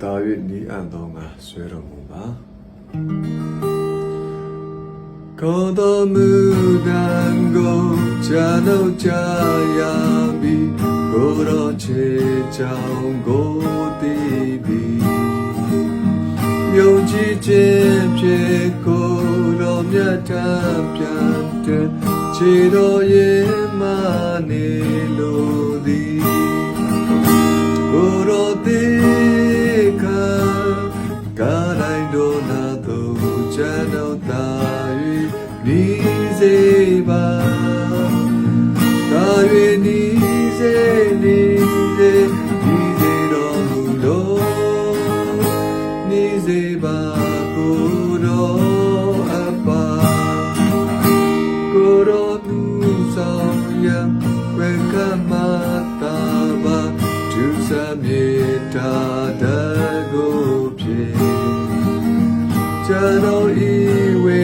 တာ၍နီးအံ့သောငါဆွဲတော်မူပါကိုယ်တော်မူတန်ကိုချမ်းတို့ကြရပြီကိုယ်တော်ချေချောင်းကိုတည်ပြီယုံကြည်ခြင်းဖြင့်ကိုယ်တော်မြတ်ထံပြန်တဲ့ခြေတော်ရဲ့မနေလိုသည်ကိုယ်တော်သေးခံကားတိုင်းတို့နာတို့ချမ်းတော်သာ၍နီးစေပါသာ၍နီးစေနီးစေနီးစေတော်မူလို့နီးစေပါကိုယ်တော်အပါကိုယ်တော်သူဆောင်ရန်ဝေကမတာပါသူစမြေတာတကိုဖြစ်ကျတော်ဤဝေ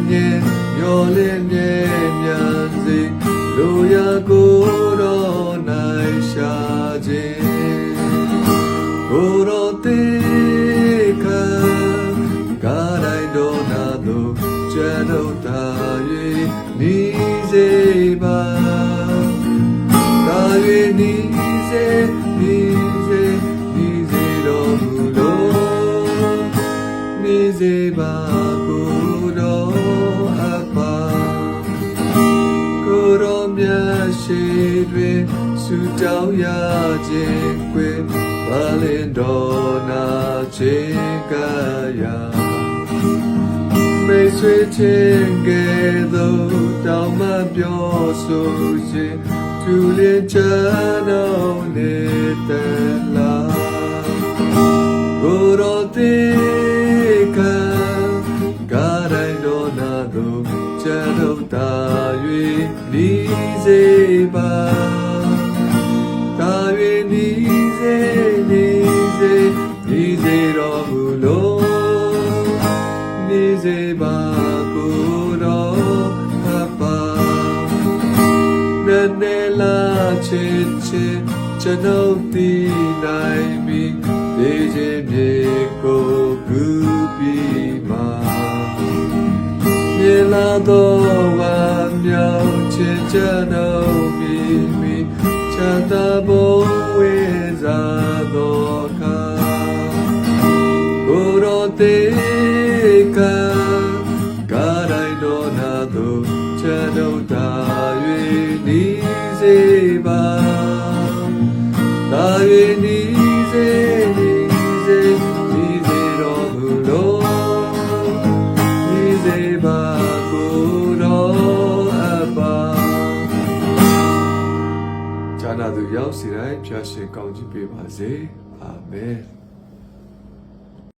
ညေရောလင်းမြဲမြတ်စေလိုရာကိုတော်၌ရှာခြင်းကိုတော်သေးခံကားတိုင်းတော်နာတို့ကျန်တို့သာ၍နီးစေပါသာ၍နီးစေနီးစေနီးစေတော်မူလို့နီးစေပါကိုတော်အပါကိုတော်မြတ်ရှိတွင်ဆုတောင်းရခြင်းကွယ်ပါလင်တော်နာခြင်းကရာမေဆွေခြင်းကဲ့သို့တောင်းမှပြောဆိုခြင်းသူလင်းချတော်နေတဲ့လားကိုတော်သေးခံကားတိုင်းတော်နာတို့ချမ်းတို့သာ၍နီးစေပါသာ၍နီးစေနီးစေနီးစေတော်မူလို့နီးစေပါကိုတော်အပါနဲ့လာချစ်ချစ်ကျွန်ုပ်တည်နိုင်ပြီးဒေခြင်းမြေကိုကူပြီးမှာမြေလာတော်ဝါမြောင်ချစ်ကျွန်ုပ်ပြီးပြီးချမ်းသာဘဝေစားတော်ခါကိုတော်သေးခံကားတိုင်းတော်နာတို့ချမ်းတို့သာ၍နီးစေပါသာ၍နီးစေနီးစေနီးစေတော်မူလို့နီးစေပါကိုတော်အပါဂျာနာသူရောက်စီတိုင်းဖျားရှင်ကောင်းချီးပေးပါစေအာမင်